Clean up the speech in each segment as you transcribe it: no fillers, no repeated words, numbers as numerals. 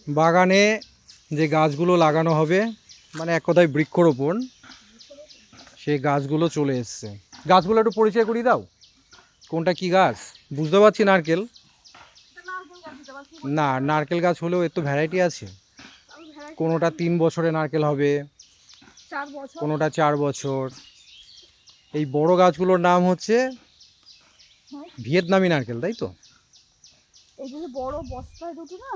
বাগানে যে গাছগুলো লাগানো হবে, মানে এক কথায় বৃক্ষরোপণ, সেই গাছগুলো চলে এসছে। গাছগুলো একটু পরিচয় করিয়ে দাও, কোনটা কি গাছ? বুঝতে পারছি নারকেল। না, নারকেল গাছ হলেও এর তো ভ্যারাইটি আছে। কোনোটা 3 বছরে নারকেল হবে, কোনোটা 4 বছর। এই বড় গাছগুলোর নাম হচ্ছে ভিয়েতনামি নারকেল, তাই তো? এই যে বড় বস্তায় দুটো না,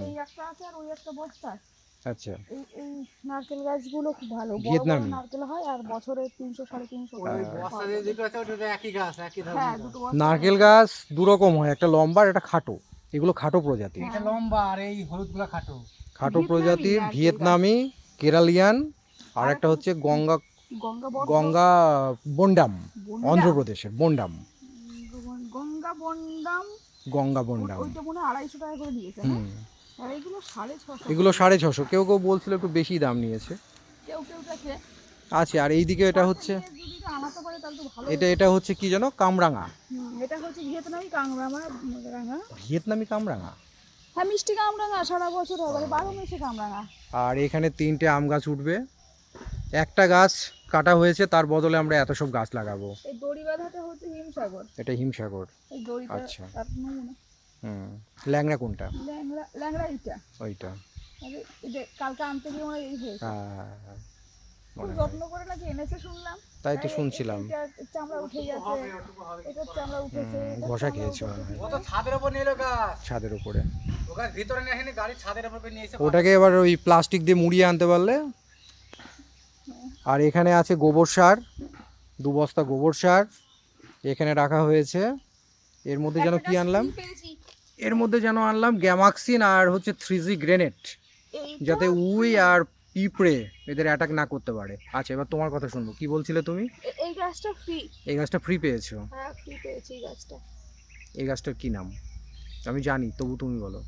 এই একটা আছে আর ওই একটা বস্তা। আচ্ছা, এই নারকেল গাছগুলো খুব ভালো, বড় বড় ভিয়েতনামি নারকেল হয় আর বছরে 300 350 ওই বস্তা যে দুটো আছে ওটা একই গাছ, একই হ্যাঁ, ধরনের দুটো গাছ। বস্তা। নারকেল গাছ দু রকম হয়, একটা লম্বা আর একটা খাটো। এগুলো খাটো প্রজাতি। এটা লম্বা আর এই হলুদগুলা খাটো। খাটো ভিয়েতনামি প্রজাতির নারকেল ভিয়েতনামি, কেরালিয়ান, আর একটা হচ্ছে গঙ্গা গঙ্গা বন্ডাম, অন্ধ্রপ্রদেশের বন্ডাম। গঙ্গা বন্ডাম। গঙ্গা বন্ডাম। ওইটা মনে হয় 250 টাকা করে দিয়েছে। আর এইগুলো 650। এগুলো 650। কেউ কেউ বলছিল একটু বেশি দাম নিয়েছে। কেউ কাছে আছে। আর এইদিকে এটা হচ্ছে, যদি এটা আনাতে পারে তাহলে তো ভালো। এটা হচ্ছে কি জানো, কামরাঙা। এটা হচ্ছে ভিয়েতনামি কামরাঙা। ভিয়েতনামি কামরাঙা। হ্যাঁ, মিষ্টি কামরাঙা সারা বছর হবে, 12 মাসে কামরাঙা। আর এখানে 3টে আম গাছ উঠবে। একটা গাছ কাটা হয়েছে, তার বদলে আমরা এত সব গাছ লাগাবো। এই দড়ি বাঁধাটা হচ্ছে হিমসাগর। এটা হিমসাগর। এই দড়িটা আচ্ছা। তার নমুনা। ল্যাংড়া কোনটা? ল্যাংড়া এইটা। ওইটা। আরে এটা কালকে আনতে গিয়ে মনে হয় এই হয়েছে। হ্যাঁ, খুব যত্ন করে নাকি এনেছে শুনলাম। তাই তো শুনছিলাম। এটা চামড়া উঠে গেছে, এটা চামড়া উঠেছে, এটা ঘষা খেয়েছে মনে হয়। ও তো ছাদের উপর নিয়ে এলো গাছ। ছাদের উপরে। ও গাছ ভিতরে নিয়ে আসেনি, গাড়ি ছাদের উপর নিয়ে এসে ওটাকে এবার ওই প্লাস্টিক দিয়ে মুড়িয়ে আনতে পারলে। আর এখানে আছে গোবর সার, 2 বস্তা গোবর সার এখানে রাখা হয়েছে। এর মধ্যে যেন কি আনলাম, এর মধ্যে যেন আনলাম গ্যামাক্সিন আর হচ্ছে 3G গ্রেনেড, যাতে উই আর পিঁপড়ে এদের অ্যাটাক না করতে পারে। আচ্ছা, এবার তোমার কথা শুনবো, কি বলছিলে তুমি? এই গাছটা ফ্রি। এই গাছটা ফ্রি পেয়েছো? হ্যাঁ, ফ্রি পেয়েছি এই গাছটা। এই গাছটার কি নাম? আমি জানি, তবু তুমি বলো।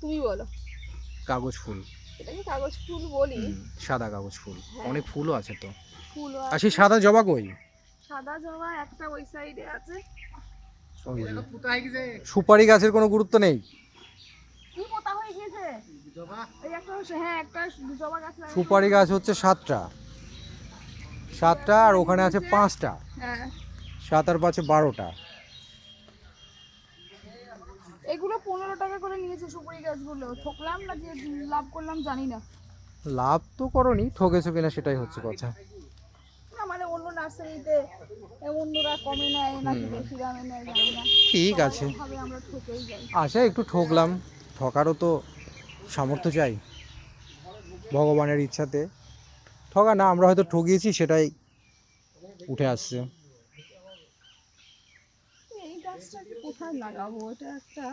তুমি বলো। কাগজ ফুল। এটাকে কাগজ ফুল বলি। সাদা কাগজ ফুল। অনেক ফুলও আছে তো। ফুল আর সেই সাদা জবা কই? সাদা জবা একটা ওই সাইডে আছে। ওই যে। পোতা হয়ে গেছে সুপারি গাছের কোনো গুরুত্ব নেই? কি পোতা হয়ে গেছে? জবা। এই একটা হ্যাঁ, একটা জবা গাছ লাগানো। সুপারি গাছ হচ্ছে 7টা, আর ওখানে আছে 5টা। হ্যাঁ, 7 আর 5 12টা। এগুলো 15 টাকা করে নিয়েছে সুপারি গাছগুলো। ঠকলাম না যে লাভ করলাম জানি না। লাভ তো করনি, ঠকেছো কিনা সেটাই হচ্ছে কথা। না মানে অন্য নার্সারিতে অন্যরা কমে নেয় নাকি বেশি দামে নেয় জানি না। ঠিক আছে, ভাবে আমরা ঠকেই যাই। আচ্ছা একটু ঠকলাম, ঠকারও তো সামর্থ্য চাই ভগবানের ইচ্ছাতে। ঠকা না, আমরা হয়তো ঠকিয়েছি, সেটাই উঠে আসছে। এই গাছটাকে কোথায় লাগাবো? এটা একটা